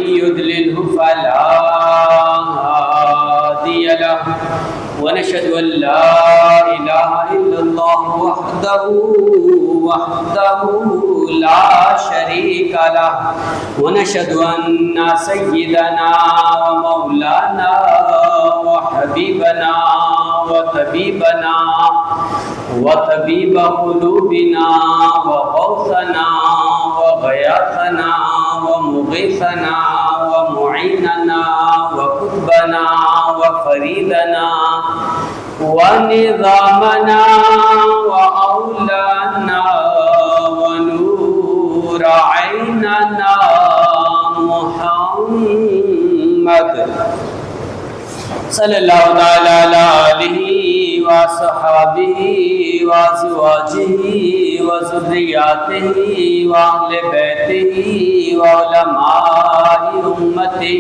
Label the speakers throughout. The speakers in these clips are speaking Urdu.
Speaker 1: يضلله فلا هادي له ونشهد أن لا إله إلا الله وحده لا شريك له ونشهد أن سيدنا ومولانا وحبيبنا وطبيبنا وطبيب قلوبنا وغوثنا وغياثنا ومغيثنا ومعيننا وقطبنا وفريدنا ونظامنا وأولانا ونور عيننا محمد صلی اللہ تعالی علیہ وصحبہ وازواجہ وذریاتہ واہل بیتہ وعلماء امتہ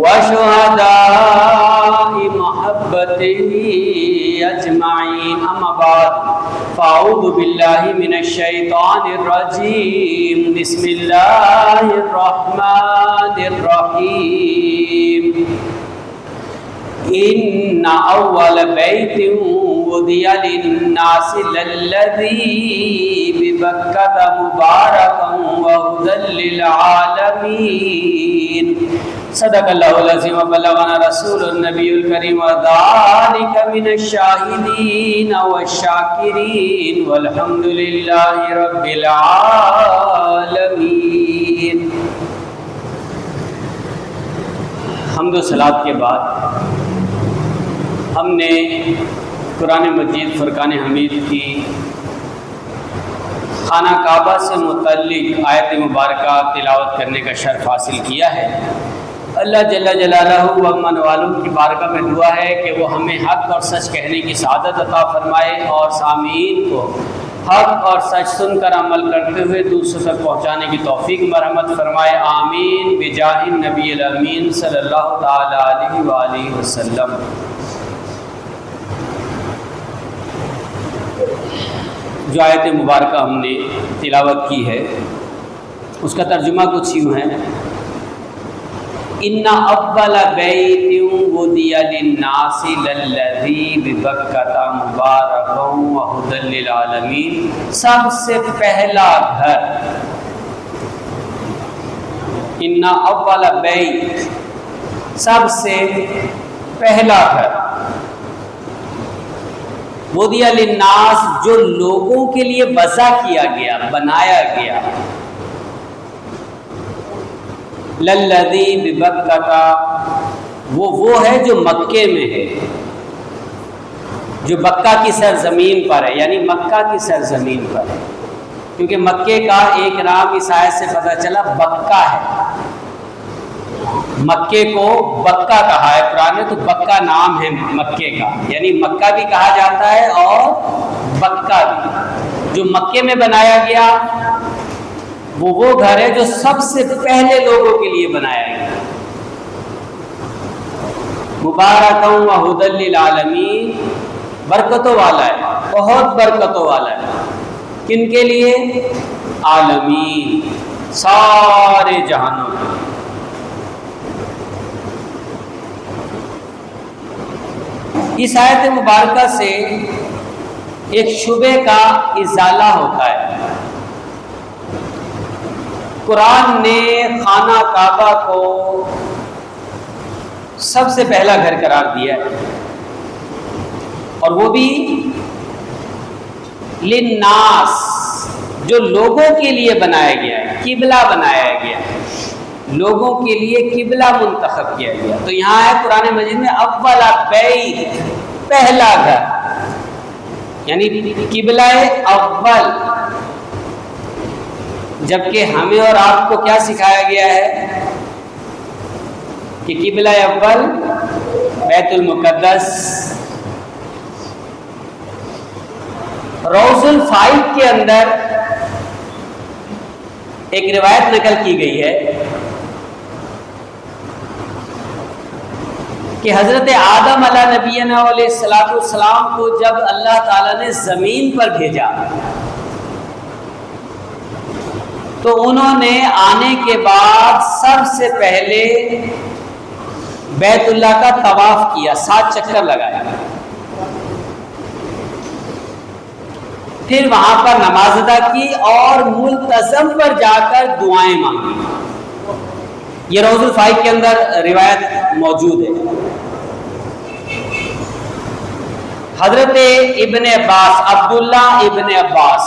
Speaker 1: وشہداء محبتہ اجمعین، اما بعد فاعوذ باللہ من الشیطان الرجیم، بسم اللہ الرحمن الرحیم۔ ان اول بیت وضع للناس للذی ببکۃ مبارکا وہدی للعالمین، صدق اللہ العظیم وبلغنا رسول النبی الکریم وذلک من الشاہدین والشاکرین والحمد للہ رب العالمین۔ حمد و صلوات کے بعد ہم نے قرآن مجید فرقان حمید کی خانہ کعبہ سے متعلق آیت مبارکہ تلاوت کرنے کا شرف حاصل کیا ہے۔ اللہ جل جلالہ و امن والوں کی بارگاہ میں دعا ہے کہ وہ ہمیں حق اور سچ کہنے کی سعادت عطا فرمائے اور سامعین کو حق اور سچ سن کر عمل کرتے ہوئے دوسروں تک پہنچانے کی توفیق مرحمت فرمائے، آمین بجاہ النبی الامین صلی اللہ تعالی علیہ وآلہ وسلم۔ جو آیت مبارکہ ہم نے تلاوت کی ہے اس کا ترجمہ کچھ یوں ہے، ان اول بیت وضع للناس للذی ببکۃ مبارکا وہدی للعالمین، سب سے پہلا گھر، ان اول بیت سب سے پہلا گھر، وضع للناس جو لوگوں کے لیے وضع کیا گیا، بنایا گیا، للذی ببکۃ وہ ہے جو مکے میں ہے، جو بکہ کی سرزمین پر ہے، یعنی مکہ کی سرزمین پر ہے، کیونکہ مکے کا ایک نام اس آیت سے پتہ چلا بکہ ہے۔ مکے کو بکہ کہا ہے قرآن نے، تو بکہ نام ہے مکے کا، یعنی مکہ بھی کہا جاتا ہے اور بکہ بھی۔ جو مکے میں بنایا گیا وہ گھر ہے جو سب سے پہلے لوگوں کے لیے بنایا گیا، مبارکا وہدی للعالمین، برکتوں والا ہے، بہت برکتوں والا ہے۔ کن کے لیے؟ عالمین، سارے جہانوں کے۔ اس آیت مبارکہ سے ایک شبہ کا ازالہ ہوتا ہے۔ قرآن نے خانہ کعبہ کو سب سے پہلا گھر قرار دیا ہے، اور وہ بھی للناس، جو لوگوں کے لیے بنایا گیا ہے، قبلہ بنایا گیا ہے، لوگوں کے لیے قبلہ منتخب کیا گیا۔ تو یہاں ہے قرآن مجید میں اول بیت، پہلا گھر، یعنی قبلہ اول، جبکہ ہمیں اور آپ کو کیا سکھایا گیا ہے کہ قبلہ اول بیت المقدس۔ روض الفائد کے اندر ایک روایت نقل کی گئی ہے کہ حضرت آدم علیہ نبینا علیہ السلام کو جب اللہ تعالیٰ نے زمین پر بھیجا تو انہوں نے آنے کے بعد سب سے پہلے بیت اللہ کا طواف کیا، 7 چکر لگایا، پھر وہاں پر نماز ادا کی اور ملتزم پر جا کر دعائیں مانگی۔ یہ روض الفائق کے اندر روایت موجود ہے۔ حضرت ابن عباس، عبداللہ ابن عباس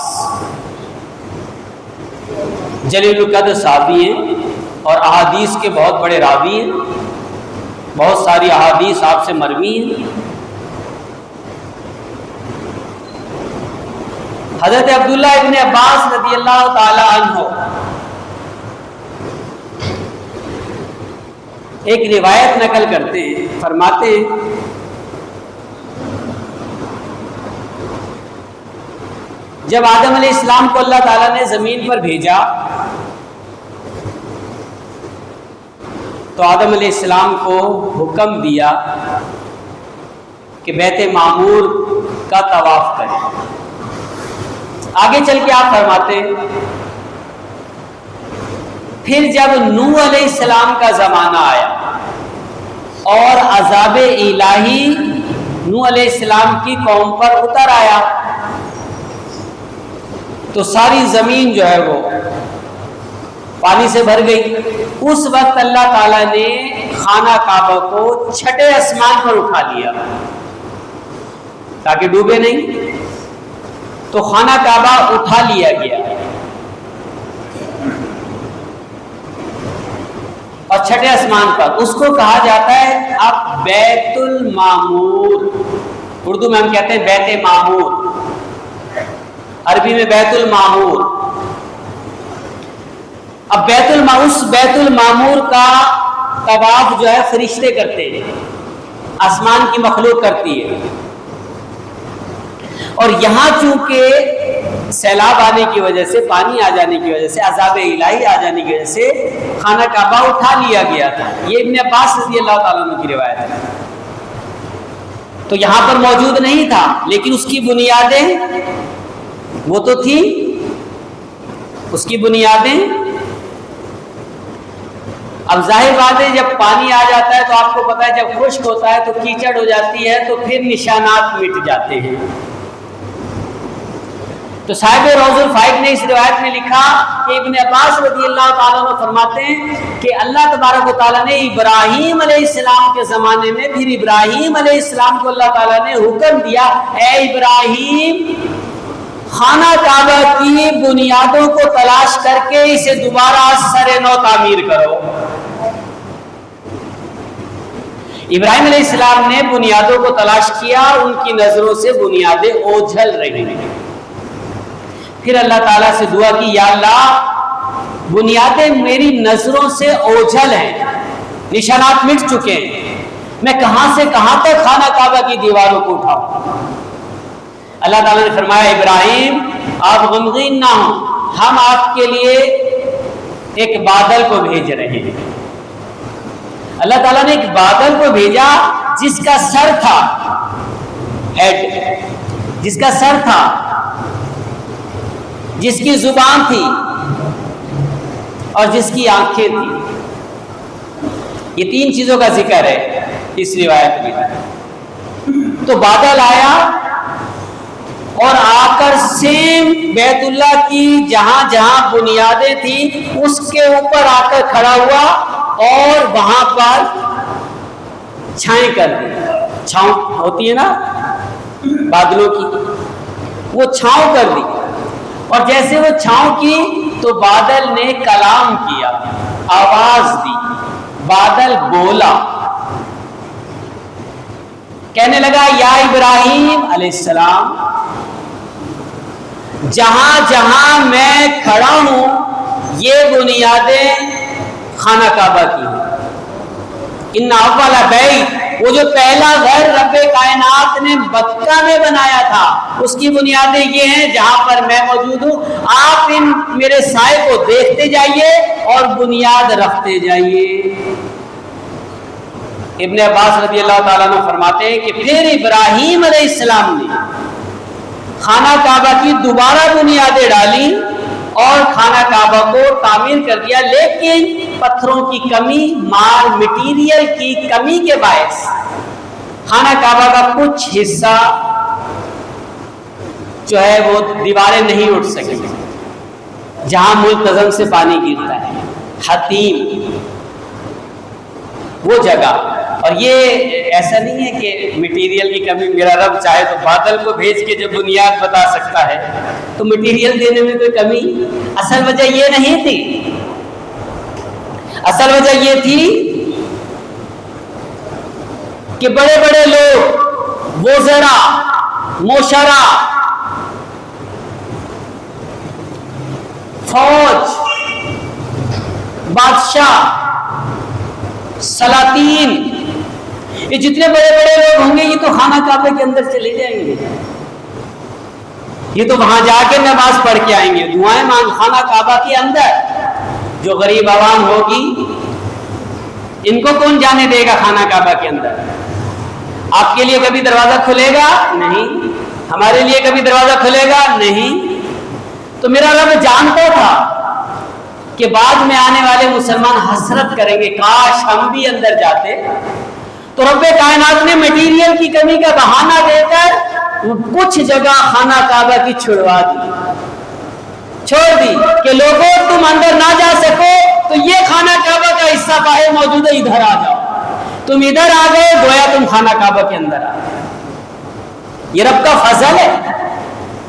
Speaker 1: جلیل القدر صحابی ہیں اور احادیث کے بہت بڑے راوی ہیں، بہت ساری احادیث آپ سے مروی ہیں۔ حضرت عبداللہ ابن عباس رضی اللہ تعالی عنہ ایک روایت نقل کرتے ہیں، فرماتے ہیں جب آدم علیہ السلام کو اللہ تعالیٰ نے زمین پر بھیجا تو آدم علیہ السلام کو حکم دیا کہ بیت معمور کا طواف کریں۔ آگے چل کے آپ فرماتے ہیں پھر جب نوح علیہ السلام کا زمانہ آیا اور عذاب الہی نوح علیہ السلام کی قوم پر اتر آیا تو ساری زمین جو ہے وہ پانی سے بھر گئی۔ اس وقت اللہ تعالیٰ نے خانہ کعبہ کو چھٹے آسمان پر اٹھا لیا تاکہ ڈوبے نہیں، تو خانہ کعبہ اٹھا لیا گیا اور چھٹے آسمان پر اس کو کہا جاتا ہے اب بیت المعمور، اردو میں ہم کہتے ہیں بیت معمور، عربی میں بیت المعمور۔ اب بیت المعمور کا طواف جو ہے فرشتے کرتے ہیں، آسمان کی مخلوق کرتی ہے، اور یہاں چونکہ سیلاب آنے کی وجہ سے، پانی آ جانے کی وجہ سے، عذاب الہی آ جانے کی وجہ سے خانہ کعبہ اٹھا لیا گیا تھا۔ یہ ابن عباس رضی اللہ تعالیٰ عنہ کی روایت ہے۔ تو یہاں پر موجود نہیں تھا، لیکن اس کی بنیادیں وہ تو تھی، اس کی بنیادیں۔ اب ظاہر بات ہے جب پانی آ جاتا ہے تو آپ کو پتا ہے جب خشک ہوتا ہے تو کیچڑ ہو جاتی ہے تو پھر نشانات مٹ جاتے ہیں۔ تو صاحب روض الفائق نے اس روایت میں لکھا کہ ابن عباس رضی اللہ تعالیٰ عنہ فرماتے ہیں کہ اللہ تبارک و تعالیٰ نے ابراہیم علیہ السلام کے زمانے میں پھر ابراہیم علیہ السلام کو اللہ تعالیٰ نے حکم دیا، اے ابراہیم خانہ کعبہ کی بنیادوں کو تلاش کر کے اسے دوبارہ سر نو تعمیر کرو۔ ابراہیم علیہ السلام نے بنیادوں کو تلاش کیا، ان کی نظروں سے بنیادیں اوجھل رہی ہیں۔ پھر اللہ تعالیٰ سے دعا کی، یا اللہ بنیادیں میری نظروں سے اوجھل ہیں، نشانات مٹ چکے ہیں، میں کہاں سے کہاں تک خانہ کعبہ کی دیواروں کو اٹھاؤں؟ اللہ تعالیٰ نے فرمایا ابراہیم آپ غمگین نہ ہوں، ہم آپ کے لیے ایک بادل کو بھیج رہے ہیں۔ اللہ تعالیٰ نے ایک بادل کو بھیجا جس کا سر تھا، ہیڈ، جس کا سر تھا، جس کی زبان تھی اور جس کی آنکھیں تھیں۔ یہ 3 چیزوں کا ذکر ہے اس روایت میں۔ تو بادل آیا اور آ کر سیم بیت اللہ کی جہاں جہاں بنیادیں تھیں اس کے اوپر آ کر کھڑا ہوا اور وہاں پر چھائیں کر دی۔ چھاؤں ہوتی ہے نا بادلوں کی، وہ چھاؤں کر دی، اور جیسے وہ چھاؤں کی تو بادل نے کلام کیا، آواز دی، بادل بولا، کہنے لگا یا ابراہیم علیہ السلام جہاں جہاں میں کھڑا ہوں یہ بنیادیں خانہ کعبہ کی ہیں۔ ان اول بیت، وہ جو پہلا گھر رب کائنات نے مکہ میں بنایا تھا اس کی بنیادیں یہ ہیں جہاں پر میں موجود ہوں، آپ ان میرے سائے کو دیکھتے جائیے اور بنیاد رکھتے جائیے۔ ابن عباس رضی اللہ تعالیٰ عنہ فرماتے ہیں کہ پھر ابراہیم علیہ السلام نے خانہ کعبہ کی دوبارہ بنیادیں ڈالی اور خانہ کعبہ کو تعمیر کر دیا، لیکن پتھروں کی کمی، مال مٹیریل کی کمی کے باعث خانہ کعبہ کا کچھ حصہ جو ہے وہ دیواریں نہیں اٹھ سکی، جہاں ملتزم سے پانی گرتا ہے، حتیم وہ جگہ۔ اور یہ ایسا نہیں ہے کہ مٹیریل کی کمی، میرا رب چاہے تو بادل کو بھیج کے جب بنیاد بتا سکتا ہے، تو مٹیریل دینے میں کوئی کمی، اصل وجہ یہ نہیں تھی۔ اصل وجہ یہ تھی کہ بڑے بڑے لوگ، وزراء، مشرا، فوج، بادشاہ، سلاطین، یہ جتنے بڑے بڑے لوگ ہوں گے یہ تو خانہ کعبہ کے اندر چلے جائیں گے، یہ تو وہاں جا کے نماز پڑھ کے آئیں گے، دعائیں مانگ خانہ کعبہ کے اندر۔ جو غریب عوام ہوگی ان کو کون جانے دے گا خانہ کعبہ کے اندر؟ آپ کے لیے کبھی دروازہ کھلے گا؟ نہیں۔ ہمارے لیے کبھی دروازہ کھلے گا؟ نہیں۔ تو میرا رب جانتا تھا کہ بعد میں آنے والے مسلمان حسرت کریں گے، کاش ہم بھی اندر جاتے۔ تو رب کائنات نے مٹیریل کی کمی کا بہانہ دے کر کچھ جگہ خانہ کعبہ کی چھڑوا دی، چھوڑ دی کہ لوگوں تم اندر نہ جا سکو تو یہ خانہ کعبہ کا حصہ باہر موجود ہے، ادھر آ جاؤ۔ تم ادھر آ گئے، گویا تم خانہ کعبہ کے اندر آ گئے۔ یہ رب کا فضل ہے،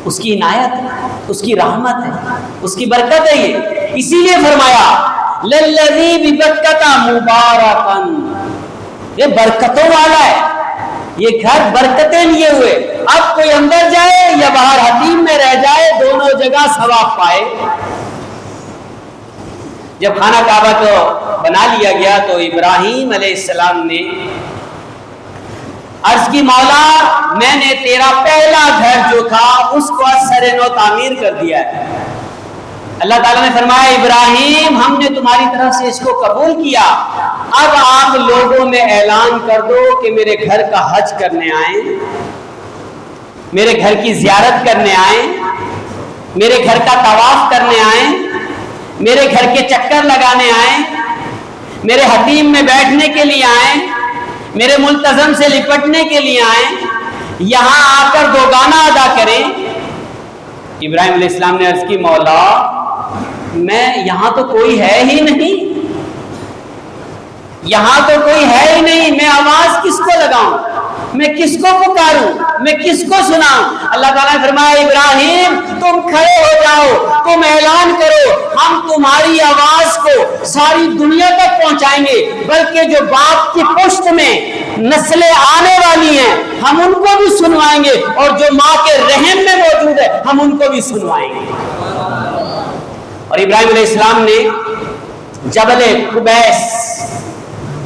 Speaker 1: اس کی عنایت ہے، اس کی رحمت ہے، اس کی برکت ہے۔ یہ اسی لیے فرمایا للذی ببکۃ مبارکا، یہ برکتوں والا ہے، یہ گھر برکتیں لیے ہوئے، اب کوئی اندر جائے یا باہر حتیم میں رہ جائے دونوں جگہ ثواب پائے۔ جب خانہ کعبہ کو بنا لیا گیا تو ابراہیم علیہ السلام نے عرض کی مولا میں نے تیرا پہلا گھر جو تھا اس کو سر نو تعمیر کر دیا ہے۔ اللہ تعالیٰ نے فرمایا ابراہیم ہم نے تمہاری طرف سے اس کو قبول کیا، اب آپ لوگوں میں اعلان کر دو کہ میرے گھر کا حج کرنے آئیں، میرے گھر کی زیارت کرنے آئیں، میرے گھر کا طواف کرنے آئیں، میرے گھر کے چکر لگانے آئیں، میرے حتیم میں بیٹھنے کے لیے آئیں، میرے ملتزم سے لپٹنے کے لیے آئیں، یہاں آ کر دو گانا ادا کریں۔ ابراہیم علیہ السلام نے عرض کی مولا میں یہاں تو کوئی ہے ہی نہیں، یہاں تو کوئی ہے ہی نہیں، میں آواز کس کو لگاؤں، میں کس کو پکاروں، میں کس کو سناؤں؟ اللہ تعالیٰ نے فرمایا ابراہیم تم کھڑے ہو جاؤ، تم اعلان کرو، ہم تمہاری آواز کو ساری دنیا تک پہنچائیں گے، بلکہ جو باپ کی پشت میں نسلیں آنے والی ہیں ہم ان کو بھی سنوائیں گے، اور جو ماں کے رحم میں موجود ہے ہم ان کو بھی سنوائیں گے۔ اور ابراہیم علیہ السلام نے جبل قبیس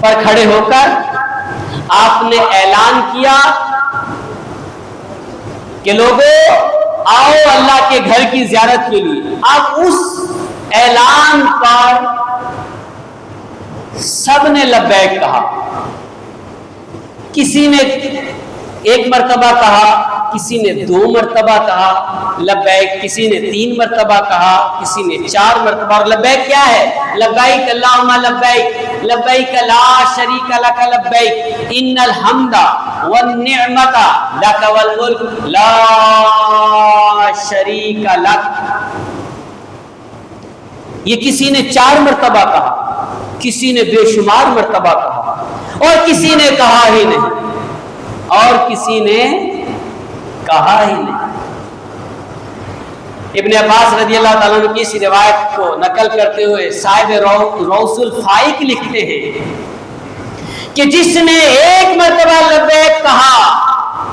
Speaker 1: پر کھڑے ہو کر آپ نے اعلان کیا کہ لوگوں آؤ اللہ کے گھر کی زیارت کے لیے۔ اب اس اعلان پر سب نے لبیک کہا، کسی نے ایک مرتبہ کہا، کسی نے 2 مرتبہ کہا لبیک، کسی نے 3 مرتبہ کہا، کسی نے 4 مرتبہ۔ اور لبیک کیا ہے؟ لبیک اللہم لبیک، لبیک لا شریک لک لبیک، ان الحمد والنعمت لک والملک لا شریک لک۔ یہ کسی نے 4 مرتبہ کہا، کسی نے بے شمار مرتبہ کہا، اور کسی نے کہا ہی نہیں، اور کسی نے کہا ہی نہیں۔ ابن عباس رضی اللہ تعالیٰ عنہ کی اس روایت کو نقل کرتے ہوئے صاحب روض الفائق لکھتے ہیں کہ جس نے 1 مرتبہ لبیک کہا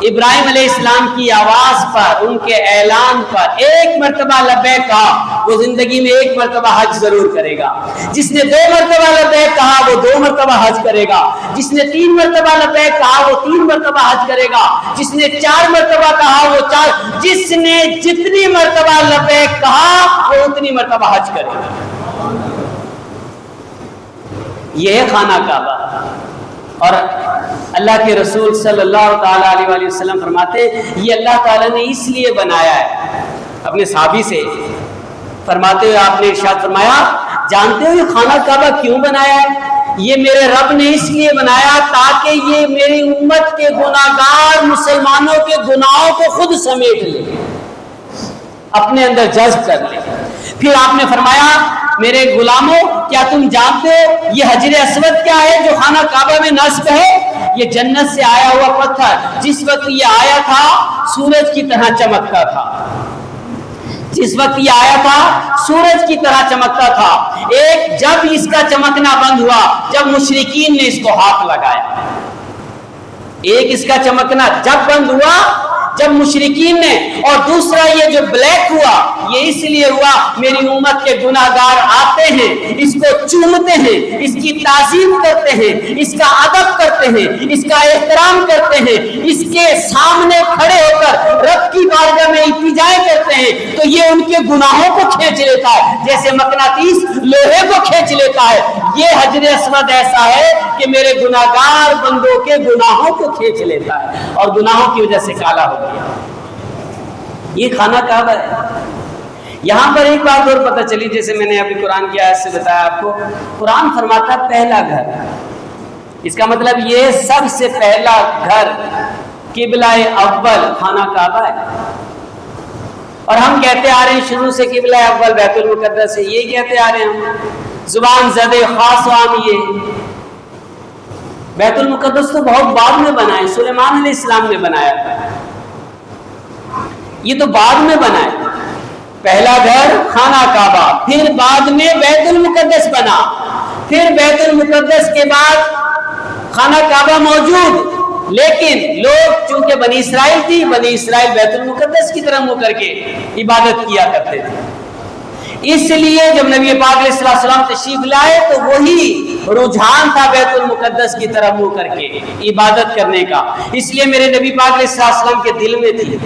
Speaker 1: ابراہیم علیہ السلام کی آواز پر، ان کے اعلان پر 1 مرتبہ لبیک کہا، وہ زندگی میں 1 مرتبہ حج ضرور کرے گا۔ جس نے 2 مرتبہ لبیک کہا وہ 2 مرتبہ حج کرے گا۔ جس نے 3 مرتبہ لبیک کہا وہ 3 مرتبہ حج کرے گا۔ جس نے 4 مرتبہ کہا وہ 4، جس نے جتنی مرتبہ لبیک کہا وہ اتنی مرتبہ حج کرے گا۔ یہ ہے خانہ کعبہ۔ اور اللہ کے رسول صلی اللہ تعالیٰ علیہ وسلم فرماتے یہ اللہ تعالیٰ نے اس لیے بنایا ہے، اپنے صحابی سے فرماتے ہوئے آپ نے ارشاد فرمایا جانتے ہو یہ خانہ کعبہ کیوں بنایا ہے؟ یہ میرے رب نے اس لیے بنایا تاکہ یہ میری امت کے گناہگار مسلمانوں کے گناہوں کو خود سمیٹ لے، اپنے اندر جذب کر لے۔ پھر آپ نے فرمایا میرے غلاموں کیا تم جانتے ہو یہ حجر اسود کیا ہے جو خانہ کعبہ میں نصب ہے؟ یہ جنت سے آیا ہوا پتھر، جس وقت یہ آیا تھا سورج کی طرح چمکتا تھا، جس وقت یہ آیا تھا سورج کی طرح چمکتا تھا۔ ایک جب اس کا چمکنا بند ہوا جب مشرکین نے اس کو ہاتھ لگایا، ایک اس کا چمکنا جب بند ہوا جب مشرکین نے، اور دوسرا یہ جو بلیک ہوا یہ اس لیے ہوا میری امت کے گناہگار آتے ہیں اس کو چومتے ہیں، اس کی تعظیم کرتے ہیں، اس کا ادب کرتے ہیں، اس کا احترام کرتے ہیں، اس کے سامنے کھڑے ہو کر رب کی بارگاہ میں التجائے کرتے ہیں، تو یہ ان کے گناہوں کو کھینچ لیتا ہے جیسے مقناطیس لوہے کو کھینچ لیتا ہے۔ یہ حجر اسود ایسا ہے کہ میرے گناہگار بندوں کے گناہوں کو کھینچ لیتا ہے اور گناہوں کی وجہ سے کالا ہو گیا۔ یہ خانہ کعبہ ہے۔ یہاں پر ایک بات اور پتہ چلی، جیسے میں نے ابھی قرآن کی آیت سے بتایا آپ کو، قرآن فرماتا ہے پہلا گھر، اس کا مطلب یہ سب سے پہلا گھر قبلہ اول خانہ کعبہ ہے۔ اور ہم کہتے آ رہے ہیں شروع سے قبلہ اول بیت المقدس ہے، یہ کہتے آ رہے ہیں ہم، زبان زدے خاص و عام۔ یہ بیت المقدس تو بہت بعد میں بنا ہے، سلیمان علیہ السلام نے بنایا تھا، یہ تو بعد میں بنا ہے۔ پہلا گھر خانہ کعبہ، پھر بعد میں بیت المقدس بنا، پھر بیت المقدس کے بعد خانہ کعبہ موجود، لیکن لوگ چونکہ بنی اسرائیل تھی، بنی اسرائیل بیت المقدس کی طرف منہ کر کے عبادت کیا کرتے تھے، اس لیے جب نبی پاک علیہ السلام تشریف لائے تو وہی رجحان تھا بیت المقدس کی طرف منہ کر کے عبادت کرنے کا۔ اس لیے میرے نبی پاک علیہ السلام کے دل میں تھی،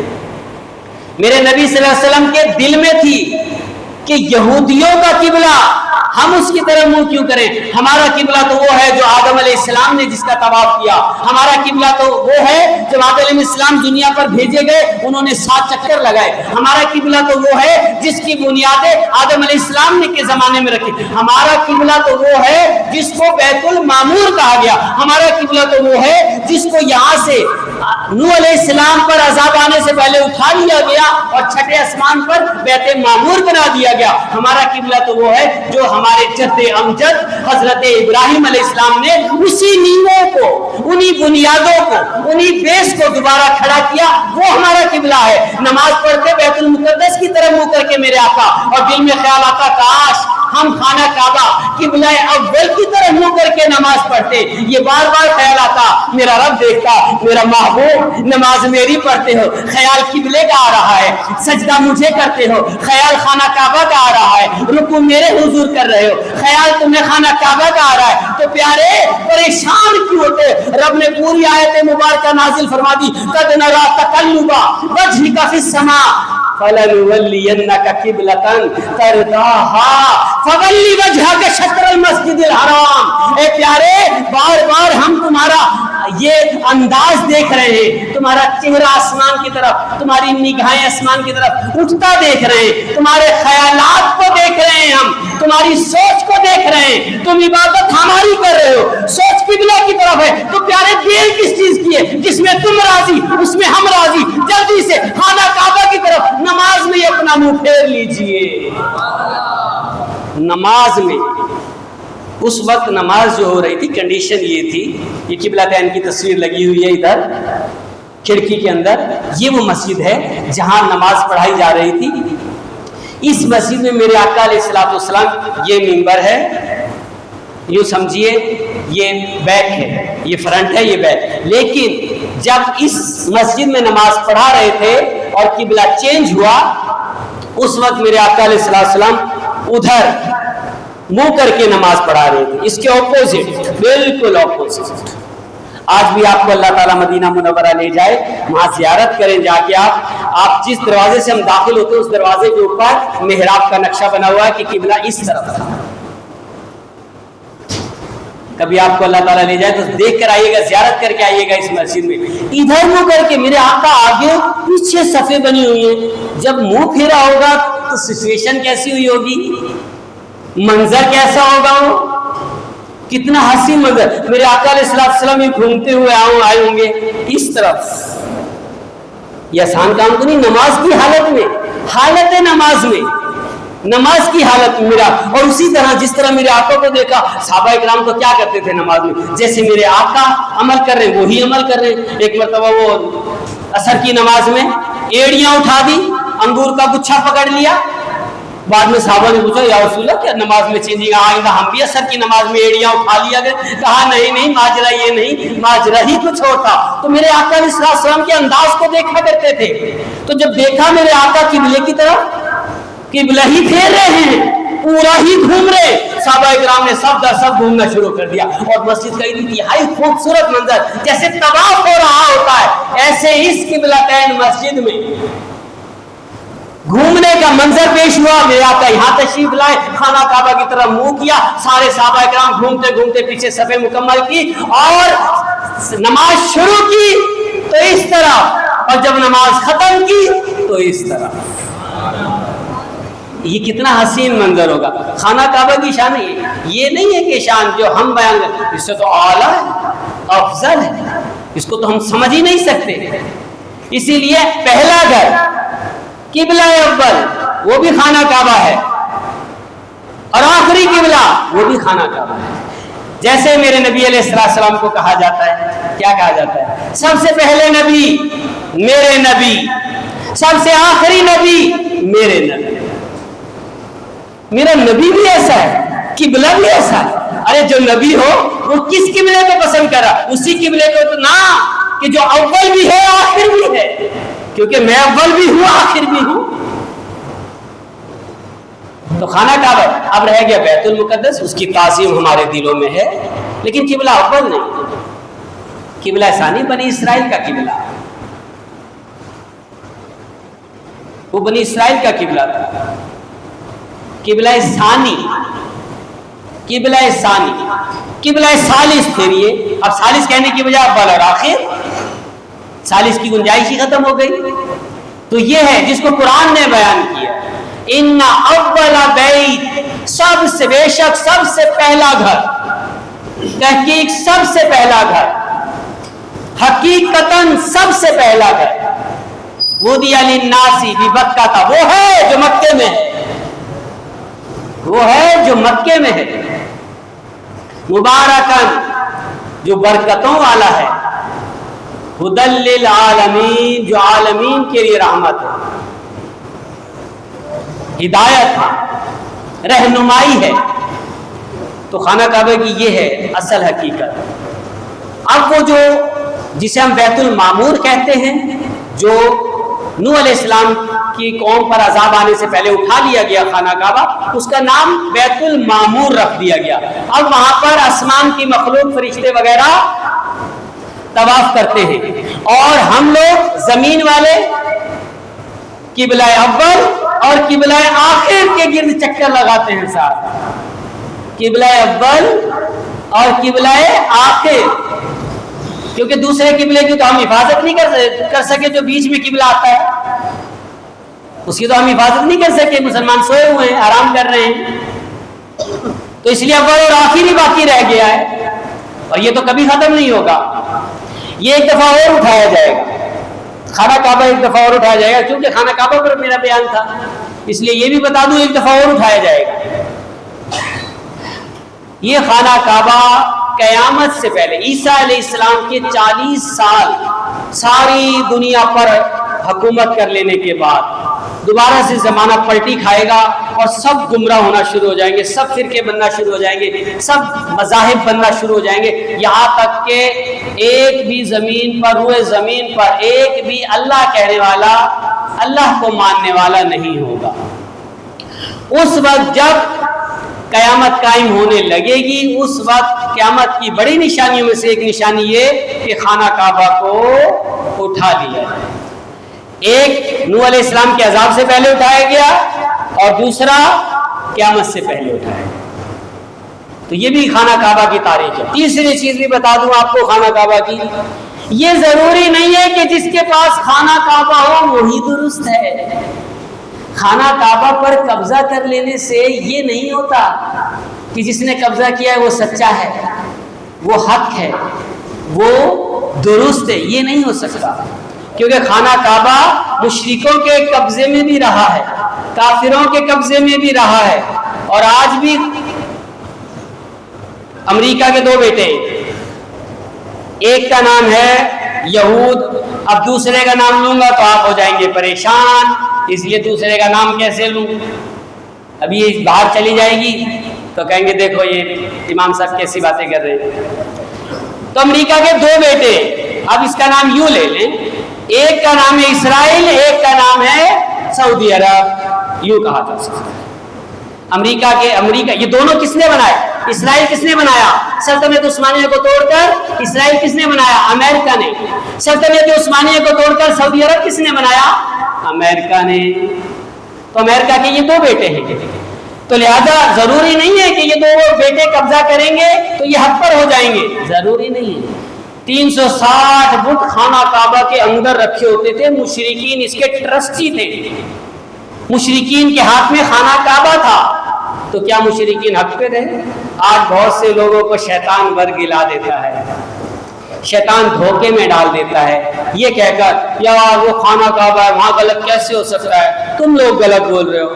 Speaker 1: میرے نبی صلی اللہ علیہ وسلم کے دل میں تھی کہ یہودیوں کا قبلہ ہم اس کی طرف منہ کیوں کریں؟ ہمارا قبلہ تو وہ ہے جو آدم علیہ السلام نے جس کا طواف کیا، ہمارا قبلہ تو وہ ہے جب آدم علیہ السلام دنیا پر بھیجے گئے انہوں نے 7 چکر لگائے، ہمارا قبلہ تو وہ ہے جس کی بنیادیں آدم علیہ السلام نے کے زمانے میں رکھی، ہمارا قبلہ تو وہ ہے جس کو بیت المعمور کہا گیا، ہمارا قبلہ تو وہ ہے جس کو یہاں سے نوح علیہ السلام پر عذاب آنے سے پہلے اٹھا لیا گیا اور چھٹے آسمان پر بیت معمور بنا دیا گیا، ہمارا قبلہ تو وہ ہے جو ہمارے جد امجد حضرت ابراہیم علیہ السلام نے اسی نیموں کو، انہی بنیادوں کو، انہی بیس کو دوبارہ کھڑا کیا، وہ ہمارا قبلہ ہے۔ نماز پڑھتے بیت المقدس کی طرف منہ کر کے میرے آقا، اور دل میں خیال آتا کاش ہم خانہ کعبہ قبلہ اول کی طرف منہ کر کے نماز پڑھتے، یہ بار بار خیال آتا میرا رب دیکھتا، میرا محبوب نماز میری پڑھتے ہو، خیال قبلے کا آ رہا ہے، سجدہ مجھے کرتے ہو، خیال خانہ کعبہ کا آ رہا ہے، رکوع میرے حضور کر رہے ہو، خیال تمہیں خانہ کعبہ کا آ رہا ہے، تو پیارے پریشان کیوں ہوتے؟ رب نے پوری آیت مبارکہ نازل فرما دی، قد نرى تقلب وجهك في السماء فَلَنُوَلِّيَنَّكَ قِبْلَةً تَرْضَاهَا فَوَلِّ وَجْهَكَ شَطْرَ الْمَسْجِدِ الْحَرَامِ۔ اے پیارے بار بار ہم تمہارا یہ انداز دیکھ رہے ہیں، تمہارا چہرہ آسمان کی طرف، تمہاری نگاہیں آسمان کی طرف اٹھتا دیکھ رہے ہیں، تمہارے خیالات کو دیکھ رہے ہیں، ہم تمہاری سوچ کو دیکھ رہے ہیں، تم عبادت ہماری کر رہے ہو، سوچ قبلہ کی طرف ہے، تو پیارے دیر کس چیز کی ہے؟ جس میں تم راضی اس میں ہم راضی، جلدی سے خانہ کعبہ کی طرف نماز میں اپنا منہ پھیر لیجئے۔ نماز میں اس وقت نماز جو ہو رہی تھی کنڈیشن یہ تھی، یہ قبلتین کی تصویر لگی ہوئی ہے ادھر کھڑکی کے اندر، یہ وہ مسجد ہے جہاں نماز پڑھائی جا رہی تھی۔ اس مسجد میں میرے آقا علیہ السلام یہ منبر ہے، یوں سمجھیے یہ بیک ہے، یہ فرنٹ ہے، یہ بیک، لیکن جب اس مسجد میں نماز پڑھا رہے تھے اور قبلہ چینج ہوا اس وقت میرے آقا علیہ السلام ادھر منہ کر کے نماز پڑھا رہے تھے، اس کے اپوزٹ، بالکل اپوزٹ۔ آج بھی آپ کو اللہ تعالیٰ مدینہ منورہ لے جائے، وہاں زیارت کریں، جا کے آپ جس دروازے سے ہم داخل ہوتے ہیں اس دروازے کے اوپر محراب کا نقشہ بنا ہوا ہے کہ قبلہ اس طرف تھا۔ کبھی آپ کو اللہ تعالیٰ لے جائے تو دیکھ کر آئیے گا، زیارت کر کے آئیے گا اس مسجد میں۔ ادھر منہ کر کے میرے آقا آگے پیچھے صفیں بنی ہوئی ہیں، جب منہ پھیرا ہوگا تو سچویشن کیسی ہوئی ہوگی، منظر کیسا ہوگا، وہ کتنا حسین منظر. میرے آقا علیہ السلام گھومتے ہوئے آئے ہوں گے اس طرف. یہ آسان کام تو نہیں، نماز کی حالت میں، حالت نماز میں، نماز کی حالت میں میرا. اور اسی طرح جس طرح میرے آقا کو دیکھا، صحابہ اکرام تو کیا کرتے تھے نماز میں، جیسے میرے آقا عمل کر رہے ہیں وہی عمل کر رہے ہیں. ایک مرتبہ وہ عصر کی نماز میں ایڑیاں اٹھا دی، انگور کا گچھا پکڑ لیا. بعد میں صحابہ نے پوچھا یا رسول اللہ کیا نماز میں چینجنگ آئندہ ہم بھی عصر کی نماز میں ایڑیاں اٹھا لیا گئے؟ کہا نہیں ماجرا یہ نہیں، ماجرا ہی کچھ اور تھا. تو میرے آقا علیہ السلام کے انداز کو دیکھا کرتے تھے. تو جب دیکھا میرے آقا قبلے کی طرف، قبلہ ہی پھیر رہے ہیں، پورا ہی گھوم رہے، صحابہ اکرام نے سب در سب گھومنا شروع کر دیا. اور مسجد کا انتہائی خوبصورت منظر، جیسے طواف ہو رہا ہوتا ہے ایسے اس قبلتین مسجد میں گھومنے کا منظر پیش ہوا. میرے آقا یہاں تشریف لائے، خانہ کعبہ کی طرف منہ کیا، سارے صحابہ اکرام گھومتے گھومتے پیچھے صفیں مکمل کی اور نماز شروع کی تو اس طرح، اور جب نماز ختم کی تو اس طرح. یہ کتنا حسین منظر ہوگا. خانہ کعبہ کی شان یہ نہیں ہے کہ شان جو ہم بیان کریں، اس سے تو اعلیٰ ہے، افضل ہے، اس کو تو ہم سمجھ ہی نہیں سکتے. اسی لیے پہلا گھر قبلہ اول وہ بھی خانہ کعبہ ہے، اور آخری قبلہ وہ بھی خانہ کعبہ ہے. جیسے میرے نبی علیہ السلام کو کہا جاتا ہے، کیا کہا جاتا ہے؟ سب سے پہلے نبی میرے نبی، سب سے آخری نبی میرے نبی. میرا نبی بھی ایسا ہے، قبلہ بھی ایسا ہے. ارے جو نبی ہو وہ کس قبلے کو پسند کرا؟ اسی قبلے کو تو نہ کہ جو اول بھی ہے آخر بھی ہے، کیونکہ میں اول بھی ہوں آخر بھی ہوں. تو خانہ کعبہ اب رہ گیا بیت المقدس، اس کی تعظیم ہمارے دلوں میں ہے، لیکن قبلہ اول نہیں. قبلہ ثانی بنی اسرائیل کا قبلہ، وہ بنی اسرائیل کا قبلہ تھا. قبلہ ثانی، قبلہ ثانی، قبلہ ثالث پھر یہ. اب ثالث کہنے کی بجائے اول اور آخر، ثالث کی گنجائش ہی ختم ہو گئی. تو یہ ہے جس کو قرآن نے بیان کیا، ان اول بیت، سب سے بے شک سب سے پہلا گھر، تحقیق سب سے پہلا گھر، حقیقتاً سب سے پہلا گھر، وُدِعَ لِلنَّاسِ بِبَکَّۃَ، وہ ہے جو مکے میں ہے، وہ ہے جو مکے میں ہے. مبارکاً، جو برکتوں والا ہے، ہدی للعالمین، جو عالمین کے لیے رحمت ہے، ہدایت ہے، رہنمائی ہے. تو خانہ کعبہ کی یہ ہے اصل حقیقت. اب وہ جو جسے ہم بیت المعمور کہتے ہیں، جو نوح علیہ السلام کی قوم پر عذاب آنے سے پہلے اٹھا لیا گیا خانہ کعبہ، اس کا نام بیت المعمور رکھ دیا گیا. اب وہاں پر آسمان کی مخلوق فرشتے وغیرہ طواف کرتے ہیں، اور ہم لوگ زمین والے قبلہ اول اور قبلہ آخر کے گرد چکر لگاتے ہیں. ساتھ قبلہ اول اور قبلہ آخر، کیونکہ دوسرے قبلے کی تو ہم حفاظت نہیں کر سکے. جو بیچ میں قبلہ آتا ہے اس کی تو ہم حفاظت نہیں کر سکے. مسلمان سوئے ہوئے ہیں، آرام کر رہے ہیں، تو اس لیے اول اور آخر ہی باقی رہ گیا ہے، اور یہ تو کبھی ختم نہیں ہوگا. یہ ایک دفعہ اور اٹھایا جائے گا، خانہ کعبہ ایک دفعہ اور اٹھایا جائے گا، کیونکہ خانہ کعبہ پر میرا بیان تھا، اس لیے یہ بھی بتا دوں ایک دفعہ اور اٹھایا جائے گا. یہ خانہ کعبہ قیامت سے پہلے عیسیٰ علیہ السلام کے 40 سال ساری دنیا پر حکومت کر لینے کے بعد دوبارہ سے زمانہ پلٹی کھائے گا، اور سب گمراہ ہونا شروع ہو جائیں گے، سب فرقے بننا شروع ہو جائیں گے، سب مذاہب بننا شروع ہو جائیں گے، یہاں تک کہ ایک بھی زمین پر، روئے زمین پر ایک بھی اللہ کہنے والا، اللہ کو ماننے والا نہیں ہوگا. اس وقت جب قیامت قائم ہونے لگے گی، اس وقت قیامت کی بڑی نشانیوں میں سے ایک نشانی یہ کہ خانہ کعبہ کو اٹھا لیا جائے. ایک نوح علیہ السلام کے عذاب سے پہلے اٹھایا گیا، اور دوسرا قیامت سے پہلے اٹھایا گیا. تو یہ بھی خانہ کعبہ کی تاریخ ہے. تیسری چیز بھی بتا دوں آپ کو خانہ کعبہ کی، یہ ضروری نہیں ہے کہ جس کے پاس خانہ کعبہ ہو وہی درست ہے. خانہ کعبہ پر قبضہ کر لینے سے یہ نہیں ہوتا کہ جس نے قبضہ کیا ہے وہ سچا ہے، وہ حق ہے، وہ درست ہے، یہ نہیں ہو سکتا، کیونکہ خانہ کعبہ مشرکوں کے قبضے میں بھی رہا ہے، کافروں کے قبضے میں بھی رہا ہے، اور آج بھی امریکہ کے دو بیٹے، ایک کا نام ہے یہود، اب دوسرے کا نام لوں گا تو آپ ہو جائیں گے پریشان، اس لیے دوسرے کا نام کیسے لوں؟ ابھی یہ باہر چلی جائے گی تو کہیں گے دیکھو یہ امام صاحب کیسی باتیں کر رہے ہیں۔ تو امریکہ کے دو بیٹے، اب اس کا نام یوں لے لیں، ایک کا نام ہے اسرائیل، ایک کا نام ہے سعودی عرب، یوں کہا جا سکتا ہے۔ امریکہ یہ دونوں کس نے بنائے؟ اسرائیل کس نے بنایا؟ سلطنت عثمانیہ کو توڑ کر اسرائیل کس نے بنایا؟ امریکہ نے۔ سلطنت عثمانیہ کو توڑ کر سعودی عرب کس نے بنایا؟ امریکہ نے۔ تو امریکہ کے یہ دو بیٹے ہیں، تو لہذا ضروری نہیں ہے کہ یہ دو بیٹے قبضہ کریں گے تو یہ حق پر ہو جائیں گے، ضروری نہیں ہے۔ 360 بت خانہ کعبہ کے اندر رکھے ہوتے تھے، مشرکین اس کے ٹرسٹی تھے، مشرکین کے ہاتھ میں خانہ کعبہ تھا، تو کیا مشرکین حق پہ تھے؟ آج بہت سے لوگوں کو شیطان ورگلا دیتا ہے، شیطان دھوکے میں ڈال دیتا ہے یہ کہہ کر یار وہ خانہ کعبہ ہے وہاں غلط کیسے ہو سکتا ہے، تم لوگ غلط بول رہے ہو،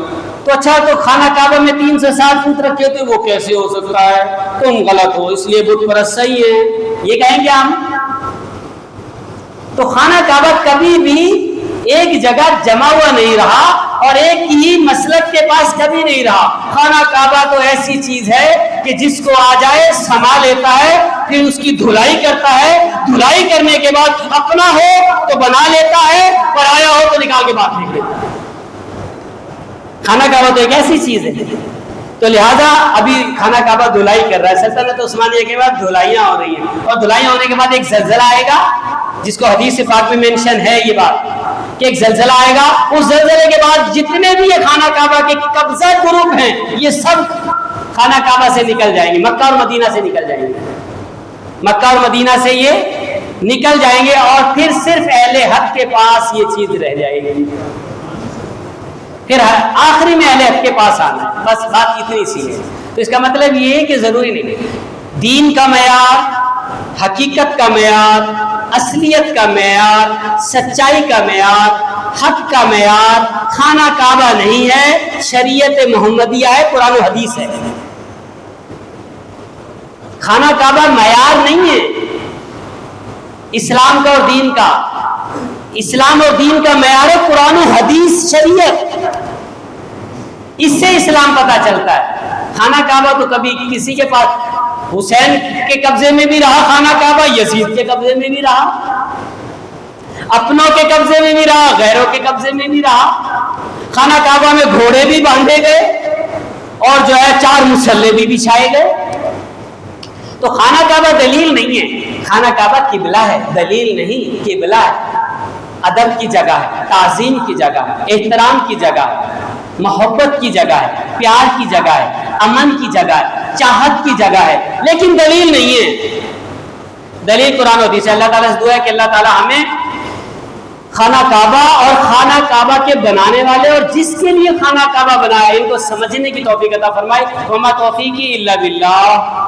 Speaker 1: تو اچھا تو خانہ کعبہ میں 360 فٹ رکھے تھے وہ کیسے ہو سکتا ہے، تم غلط ہو اس لیے بت پرست صحیح ہے، یہ کہیں گے ہم؟ تو خانہ کعبہ کبھی بھی ایک جگہ جمع ہوا نہیں رہا اور ایک ہی مسلک کے پاس کبھی نہیں رہا۔ خانہ کعبہ تو ایسی چیز ہے کہ جس کو آ جائے سنبھال لیتا ہے، پھر اس کی دھلائی کرتا ہے، دھلائی کرنے کے بعد اپنا ہو تو بنا لیتا ہے، پرایا ہو تو نکال کے باہر پھینک دیتا ہے۔ خانہ کعبہ تو ایک ایسی چیز ہے، تو لہذا ابھی خانہ کعبہ دھلائی کر رہا ہے۔ سلطنت عثمانیہ کے بعد دھلائیاں ہو رہی ہیں، اور دھلائیاں ہونے کے بعد ایک زلزلہ آئے گا، جس کو حدیث پاک میں مینشن ہے یہ بات کہ ایک زلزلہ آئے گا، اس زلزلے کے بعد جتنے بھی یہ خانہ کعبہ کے قبضہ گروپ ہیں یہ سب خانہ کعبہ سے نکل جائیں گے، مکہ اور مدینہ سے نکل جائیں گے، مکہ اور مدینہ سے یہ نکل جائیں گے، اور پھر صرف اہل حق کے پاس یہ چیز رہ جائے گی، پھر آخری میں اہل حق کے پاس آنا ہے، بس بات اتنی سی ہے۔ تو اس کا مطلب یہ ہے کہ ضروری نہیں، دین کا معیار، حقیقت کا معیار، اصلیت کا معیار، سچائی کا معیار، حق کا معیار خانہ کعبہ نہیں ہے، شریعت محمدیہ ہے، قرآن و حدیث ہے۔ خانہ کعبہ معیار نہیں ہے اسلام کا اور دین کا، اسلام اور دین کا معیار ہے قرآن و حدیث، شریعت، اس سے اسلام پتہ چلتا ہے۔ خانہ کعبہ تو کبھی کسی کے پاس، حسین کے قبضے میں بھی رہا خانہ کعبہ، یزید کے قبضے میں بھی رہا، اپنوں کے قبضے میں بھی رہا، غیروں کے قبضے میں بھی رہا۔ خانہ کعبہ میں گھوڑے بھی باندھے گئے اور جو ہے 4 مسلح بھی بچھائے گئے۔ تو خانہ کعبہ دلیل نہیں ہے، خانہ کعبہ قبلہ ہے، دلیل نہیں، قبلہ ہے، ادب کی جگہ ہے، تعظیم کی جگہ ہے، احترام کی جگہ ہے، محبت کی جگہ ہے، پیار کی جگہ ہے، امن کی جگہ ہے، چاہت کی جگہ ہے، لیکن دلیل نہیں ہے۔ دلیل قرآن و حدیث ہے۔ اللہ تعالیٰ سے دعا ہے کہ اللہ تعالیٰ ہمیں خانہ کعبہ اور خانہ کعبہ کے بنانے والے اور جس کے لیے خانہ کعبہ بنایا ان کو سمجھنے کی توفیق عطا فرمائے۔ وما توفیقی الا باللہ۔